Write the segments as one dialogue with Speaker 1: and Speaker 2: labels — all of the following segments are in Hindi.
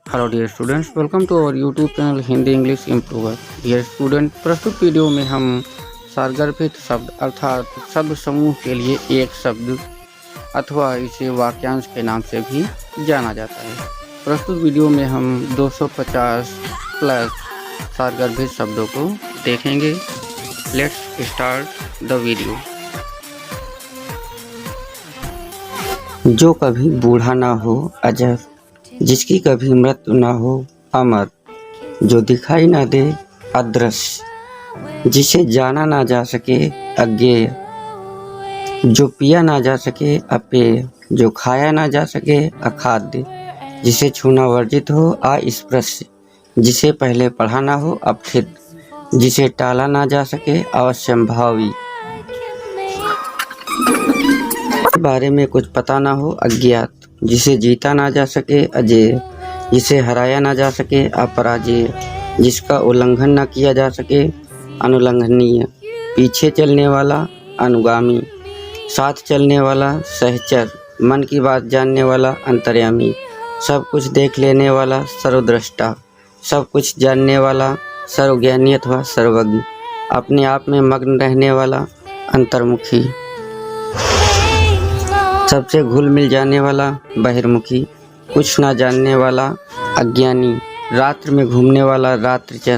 Speaker 1: Hello dear students, welcome to our YouTube channel Hindi English Improver. Dear student, प्रस्तुत वीडियो में हम सारगर्भित शब्द अर्थात शब्द समूह के लिए एक शब्द अथवा इसे वाक्यांश के नाम से भी जाना जाता है। प्रस्तुत वीडियो में हम 250 प्लस सारगर्भित शब्दों को देखेंगे। Let's start the video. जो कभी बूढ़ा ना हो अजर, जिसकी कभी मृत्यु ना हो अमर, जो दिखाई ना दे अदृश्य, जिसे जाना ना जा सके अज्ञेय, जो पिया ना जा सके अपेय, जो खाया ना जा सके अखाद्य, जिसे छूना वर्जित हो अस्पृश्य, जिसे पहले पढ़ा ना हो अपठित, जिसे टाला ना जा सके अवश्यंभावी, बारे में कुछ पता ना हो अज्ञात, जिसे जीता ना जा सके अजेय, जिसे हराया ना जा सके अपराजेय, जिसका उल्लंघन ना किया जा सके अनुल्लंघनीय, पीछे चलने वाला अनुगामी, साथ चलने वाला सहचर, मन की बात जानने वाला अंतर्यामी, सब कुछ देख लेने वाला सर्वद्रष्टा, सब कुछ जानने वाला सर्वज्ञानी अथवा सर्वज्ञ, अपने आप में मग्न रहने वाला अंतर्मुखी, सबसे घुल मिल जाने वाला बहिर्मुखी, कुछ ना जानने वाला अज्ञानी, रात्र में घूमने वाला रात्रिचर,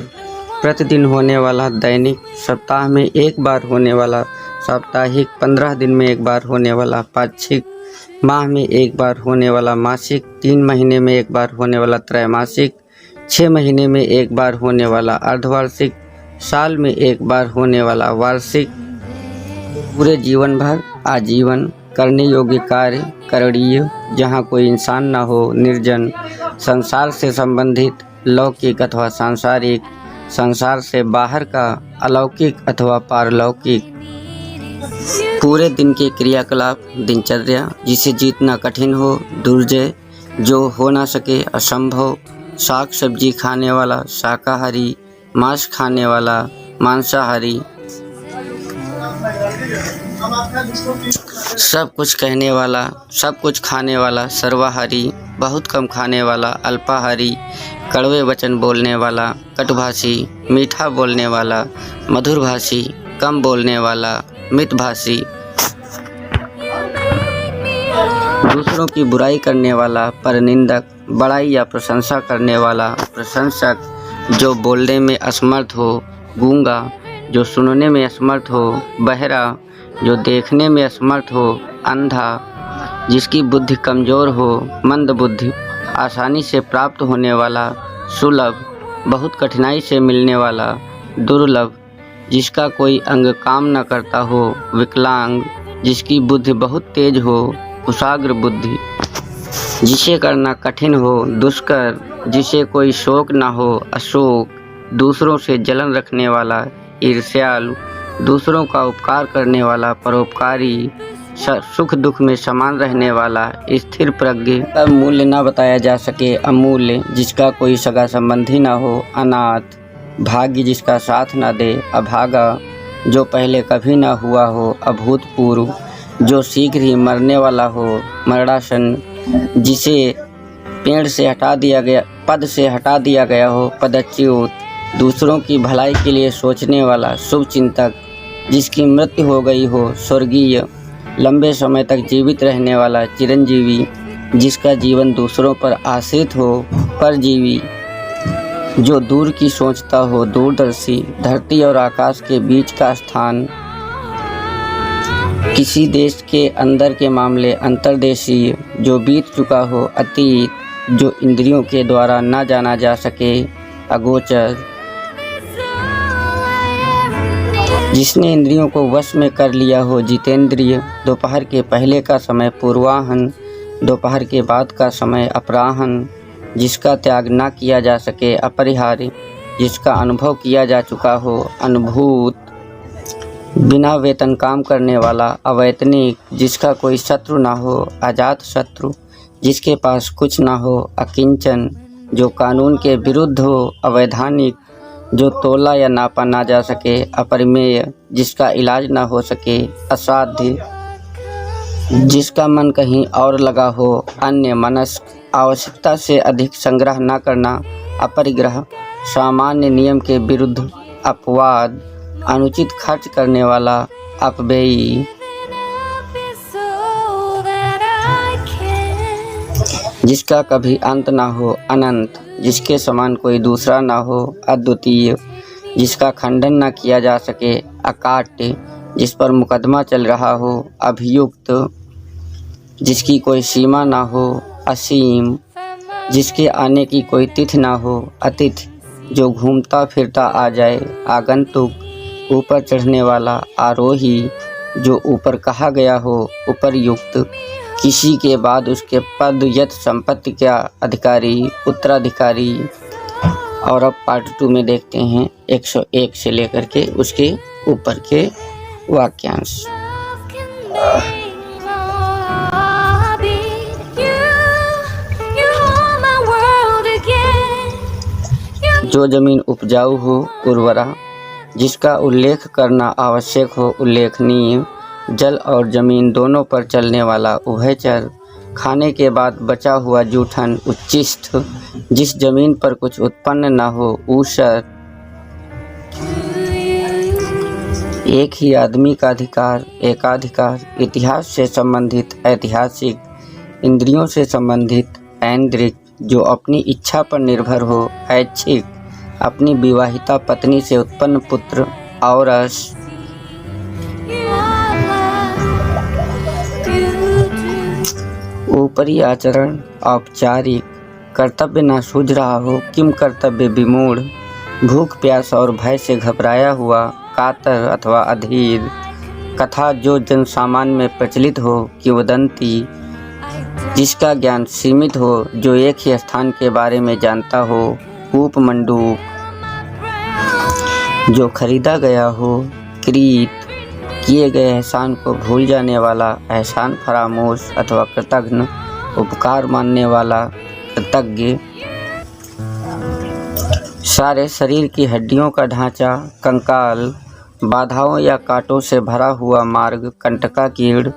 Speaker 1: प्रतिदिन होने वाला दैनिक, सप्ताह में एक बार होने वाला साप्ताहिक, 15 दिन में एक बार होने वाला पाक्षिक, माह में एक बार होने वाला मासिक, 3 महीने में एक बार होने वाला त्रैमासिक, 6 महीने में एक बार होने वाला अर्धवार्षिक, साल में एक बार होने वाला वार्षिक, पूरे जीवन भर आजीवन, करने योग्य कार्य करणीय, जहाँ कोई इंसान न हो निर्जन, संसार से संबंधित लौकिक अथवा सांसारिक, संसार से बाहर का अलौकिक अथवा पारलौकिक, पूरे दिन के क्रियाकलाप दिनचर्या, जिसे जीतना कठिन हो दुर्जय, जो हो ना सके असंभव, साग सब्जी खाने वाला शाकाहारी, मांस खाने वाला मांसाहारी, सब कुछ कहने वाला, सब कुछ खाने वाला सर्वाहारी, बहुत कम खाने वाला अल्पाहारी, कड़वे वचन बोलने वाला कटुभाषी, मीठा बोलने वाला मधुरभाषी, कम बोलने वाला मितभाषी, दूसरों की बुराई करने वाला परनिंदक, बड़ाई या प्रशंसा करने वाला प्रशंसक, जो बोलने में असमर्थ हो गूंगा, जो सुनने में असमर्थ हो बहरा, जो देखने में असमर्थ हो अंधा, जिसकी बुद्धि कमज़ोर हो मंद बुद्धि, आसानी से प्राप्त होने वाला सुलभ, बहुत कठिनाई से मिलने वाला दुर्लभ, जिसका कोई अंग काम न करता हो विकलांग, जिसकी बुद्धि बहुत तेज हो कुशाग्र बुद्धि, जिसे करना कठिन हो दुष्कर, जिसे कोई शोक न हो अशोक, दूसरों से जलन रखने वाला ईर्ष्यालु, दूसरों का उपकार करने वाला परोपकारी, सुख दुख में समान रहने वाला स्थिर प्रज्ञ, मूल्य न बताया जा सके अमूल्य, जिसका कोई सगा संबंधी न हो अनाथ, भाग्य जिसका साथ न दे अभागा, जो पहले कभी न हुआ हो अभूतपूर्व, जो शीघ्र ही मरने वाला हो मरणासन, जिसे पेड़ से हटा दिया गया पद से हटा दिया गया हो पदच्युत, दूसरों की भलाई के लिए सोचने वाला शुभ चिंतक, जिसकी मृत्यु हो गई हो स्वर्गीय, लंबे समय तक जीवित रहने वाला चिरंजीवी, जिसका जीवन दूसरों पर आश्रित हो परजीवी, जो दूर की सोचता हो दूरदर्शी, धरती और आकाश के बीच का स्थान, किसी देश के अंदर के मामले अंतर्देशीय, जो बीत चुका हो अतीत, जो इंद्रियों के द्वारा न जाना जा सके अगोचर, जिसने इंद्रियों को वश में कर लिया हो जितेंद्रिय, दोपहर के पहले का समय पूर्वाहन, दोपहर के बाद का समय अपराहन, जिसका त्याग ना किया जा सके अपरिहार्य, जिसका अनुभव किया जा चुका हो अनुभूत, बिना वेतन काम करने वाला अवैतनिक, जिसका कोई शत्रु ना हो अजात शत्रु, जिसके पास कुछ ना हो अकिंचन, जो कानून के विरुद्ध हो अवैधानिक, जो तोला या नापा ना जा सके अपरिमेय, जिसका इलाज ना हो सके असाध्य, जिसका मन कहीं और लगा हो अन्य मनस्क, आवश्यकता से अधिक संग्रह न करना, अपरिग्रह, सामान्य नियम के विरुद्ध अपवाद, अनुचित खर्च करने वाला, अपव्ययी, जिसका कभी अंत ना हो, अनंत, जिसके समान कोई दूसरा ना हो, अद्वितीय, जिसका खंडन न किया जा सके, अकाट्य, जिस पर मुकदमा चल रहा हो, अभियुक्त, जिसकी कोई सीमा ना हो, असीम, जिसके आने की कोई तिथि ना हो, अतिथि, जो घूमता फिरता आ जाए, आगंतुक, ऊपर चढ़ने वाला, आरोही, जो ऊपर कहा गया हो, उपरयुक्त, किसी के बाद उसके पद यत संपत्ति का अधिकारी, उत्तराधिकारी। और अब पार्ट 2 में देखते हैं 101 से लेकर के उसके ऊपर के वाक्यांश। जो जमीन उपजाऊ हो, उर्वरा, जिसका उल्लेख करना आवश्यक हो, उल्लेखनीय, जल और जमीन दोनों पर चलने वाला, उभयचर, खाने के बाद बचा हुआ जूठन, उच्चिष्ट, जिस जमीन पर कुछ उत्पन्न न हो, ऊषर, एक ही आदमी का अधिकार, एकाधिकार, इतिहास से संबंधित, ऐतिहासिक, इंद्रियों से संबंधित, ऐन्द्रिक, जो अपनी इच्छा पर निर्भर हो, ऐच्छिक, अपनी विवाहिता पत्नी से उत्पन्न पुत्र, औरस, ऊपरी आचरण, औपचारिक, कर्तव्य ना सूझ रहा हो, किम कर्तव्य विमूढ़, भूख प्यास और भय से घबराया हुआ, कातर अथवा अधीर, कथा जो जन सामान्य में प्रचलित हो, किंवदंती, जिसका ज्ञान सीमित हो, जो एक ही स्थान के बारे में जानता हो, उपमंडूक, जो खरीदा गया हो, क्रीत, किए गए एहसान को भूल जाने वाला, एहसान फरामोश अथवा कृतघ्न, उपकार मानने वाला, कृतज्ञ, सारे शरीर की हड्डियों का ढांचा, कंकाल, बाधाओं या कांटों से भरा हुआ मार्ग, कंटका कीड़,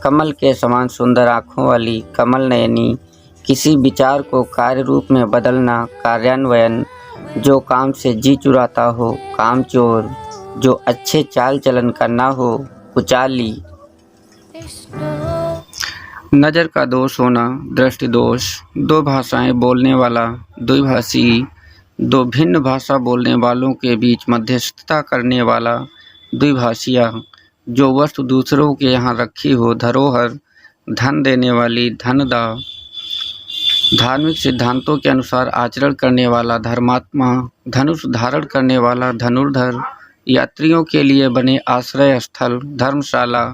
Speaker 1: कमल के समान सुंदर आँखों वाली, कमल नयनी, किसी विचार को कार्य रूप में बदलना, कार्यान्वयन, जो काम से जी चुराता हो, कामचोर, जो अच्छे चाल चलन का ना हो, कुचाली, नज़र का दोष होना, दृष्टि दोष, दो भाषाएं बोलने वाला, द्विभाषी, दो भिन्न भाषा बोलने वालों के बीच मध्यस्थता करने वाला, द्विभाषिया, जो वस्तु दूसरों के यहाँ रखी हो, धरोहर, धन देने वाली, धनदा, धार्मिक सिद्धांतों के अनुसार आचरण करने वाला, धर्मात्मा, धनुष धारण करने वाला, धनुर्धर, यात्रियों के लिए बने आश्रय स्थल, धर्मशाला,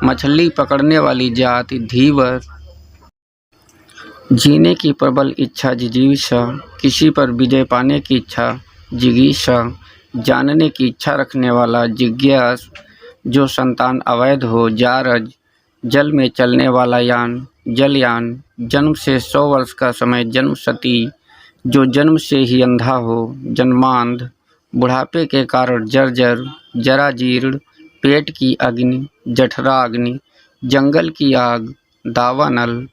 Speaker 1: मछली पकड़ने वाली जाति, धीवर, जीने की प्रबल इच्छा, जिजीविषा, किसी पर विजय पाने की इच्छा, जिगीषा, जानने की इच्छा रखने वाला, जिज्ञास, जो संतान अवैध हो, जारज, जल में चलने वाला यान, जलयान, जन्म से 100 वर्ष का समय, जन्मशती, जो जन्म से ही अंधा हो, जन्मांध, बुढ़ापे के कारण जर्जर, जराजीर्ण, पेट की अग्नि, जठराग्नि, जंगल की आग, दावानल,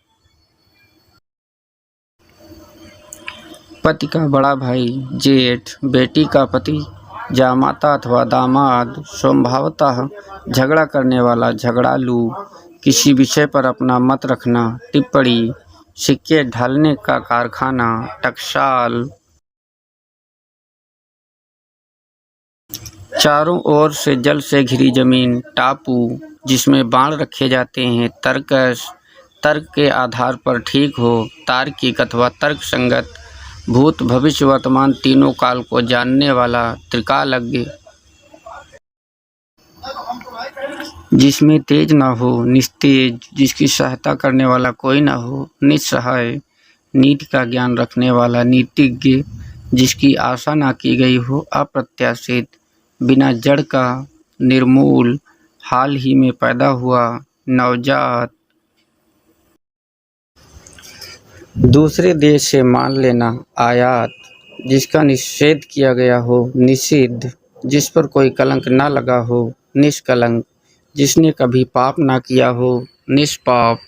Speaker 1: पति का बड़ा भाई, जेठ, बेटी का पति, जामाता अथवा दामाद, स्वभावतः झगड़ा करने वाला, झगड़ालू, किसी विषय पर अपना मत रखना, टिप्पणी, सिक्के ढालने का कारखाना, टकसाल, चारों ओर से जल से घिरी जमीन, टापू, जिसमें बाण रखे जाते हैं, तर्कश, तर्क के आधार पर ठीक हो, तार्किक अथवा तर्क संगत, भूत भविष्य वर्तमान तीनों काल को जानने वाला, त्रिकालज्ञ, जिसमें तेज ना हो, निस्तेज, जिसकी सहायता करने वाला कोई ना हो, निस्सहाय, नीति का ज्ञान रखने वाला, नीतिज्ञ, जिसकी आशा ना की गई हो, अप्रत्याशित, बिना जड़ का, निर्मूल, हाल ही में पैदा हुआ, नवजात, दूसरे देश से माल लेना, आयात, जिसका निषेध किया गया हो, निषिद्ध, जिस पर कोई कलंक ना लगा हो, निष्कलंक, जिसने कभी पाप ना किया हो, निष्पाप,